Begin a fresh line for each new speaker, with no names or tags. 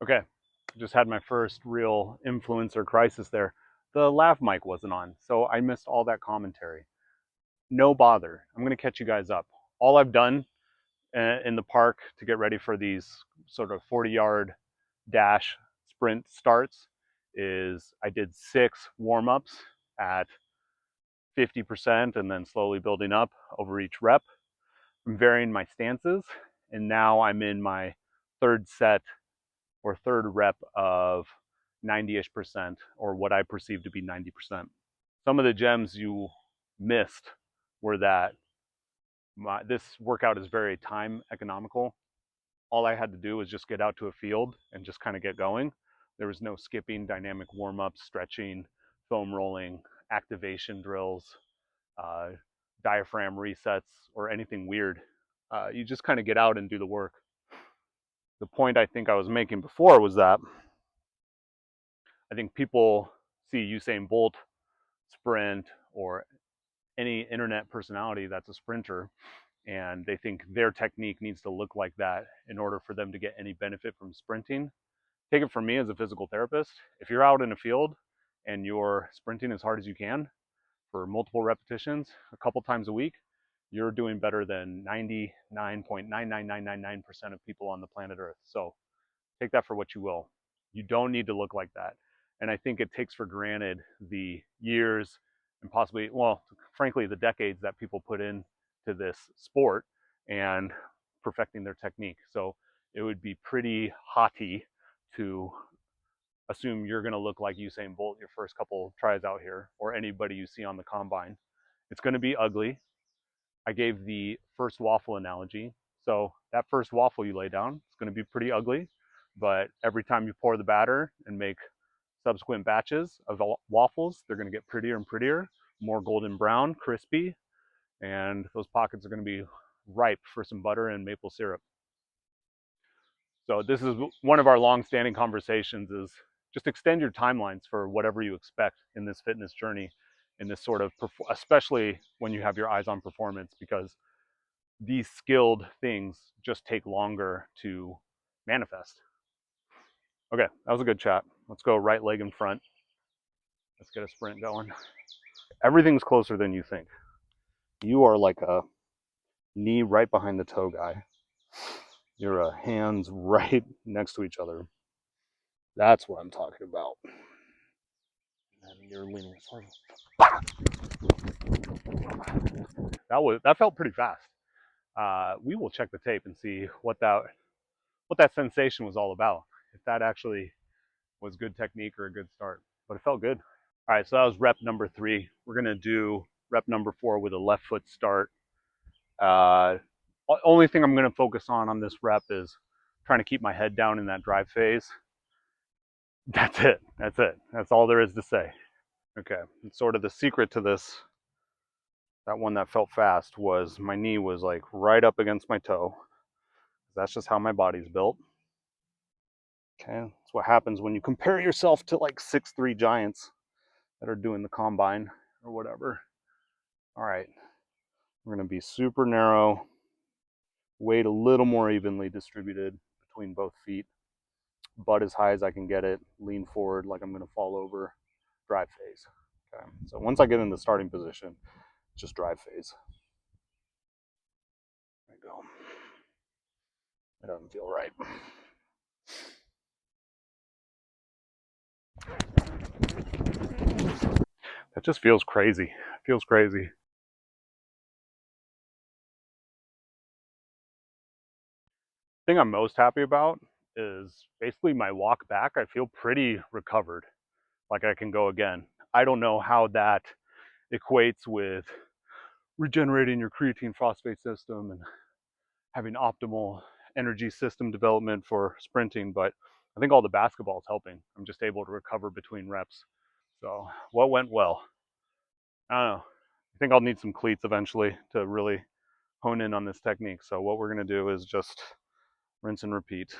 Okay, just had my first real influencer crisis there. The lav mic wasn't on, so I missed all that commentary. No bother. I'm going to catch you guys up. All I've done in the park to get ready for these sort of 40-yard dash sprint starts is I did 6 warm-ups at 50% and then slowly building up over each rep. I'm varying my stances, and now I'm in my third set or third rep of 90-ish% or what I perceive to be 90%. Some of the gems you missed were that this workout is very time economical. All I had to do was just get out to a field and just kind of get going. There was no skipping, dynamic warm-ups, stretching, foam rolling, activation drills, uh, diaphragm resets, or anything weird. You just kind of get out and do the work. The point I think I was making before was that I think people see Usain Bolt sprint or any internet personality that's a sprinter, and they think their technique needs to look like that in order for them to get any benefit from sprinting. Take it from me as a physical therapist. If you're out in a field and you're sprinting as hard as you can for multiple repetitions a couple times a week, you're doing better than 99.99999% of people on the planet Earth. So take that for what you will. You don't need to look like that. And I think it takes for granted the years and possibly, well, frankly, the decades that people put into this sport and perfecting their technique. So it would be pretty haughty to assume you're going to look like Usain Bolt your first couple tries out here, or anybody you see on the combine. It's going to be ugly. I gave the first waffle analogy. So that first waffle you lay down, it's going to be pretty ugly, but every time you pour the batter and make subsequent batches of waffles, they're going to get prettier and prettier, more golden brown, crispy, and those pockets are going to be ripe for some butter and maple syrup. So this is one of our long-standing conversations, is just extend your timelines for whatever you expect in this fitness journey, in this sort of, especially when you have your eyes on performance, because these skilled things just take longer to manifest. Okay, that was a good chat. Let's go right leg in front. Let's get a sprint going. Everything's closer than you think. You are like a knee right behind the toe guy. Your hands right next to each other. That's what I'm talking about. And you're leaning forward. That felt pretty fast. We will check the tape and see what that sensation was all about. If that actually was good technique or a good start, but it felt good. All right, so that was rep number 3. We're gonna do rep number 4 with a left foot start. Only thing I'm gonna focus on this rep is trying to keep my head down in that drive phase. That's it. That's it. That's all there is to say. Okay, and sort of the secret to this, that one that felt fast, was my knee was like right up against my toe. That's just how my body's built. Okay, that's what happens when you compare yourself to like 6'3" giants that are doing the combine or whatever. All right, we're gonna be super narrow, weight a little more evenly distributed between both feet, butt as high as I can get it, lean forward like I'm gonna fall over, drive phase. Okay, so once I get in the starting position, just drive phase. There we go. It doesn't feel right. That just feels crazy. It feels crazy. The thing I'm most happy about is basically my walk back. I feel pretty recovered, like I can go again. I don't know how that equates with regenerating your creatine phosphate system and having optimal energy system development for sprinting, but I think all the basketball is helping. I'm just able to recover between reps. So what went well? I don't know. I think I'll need some cleats eventually to really hone in on this technique. So what we're going to do is just rinse and repeat.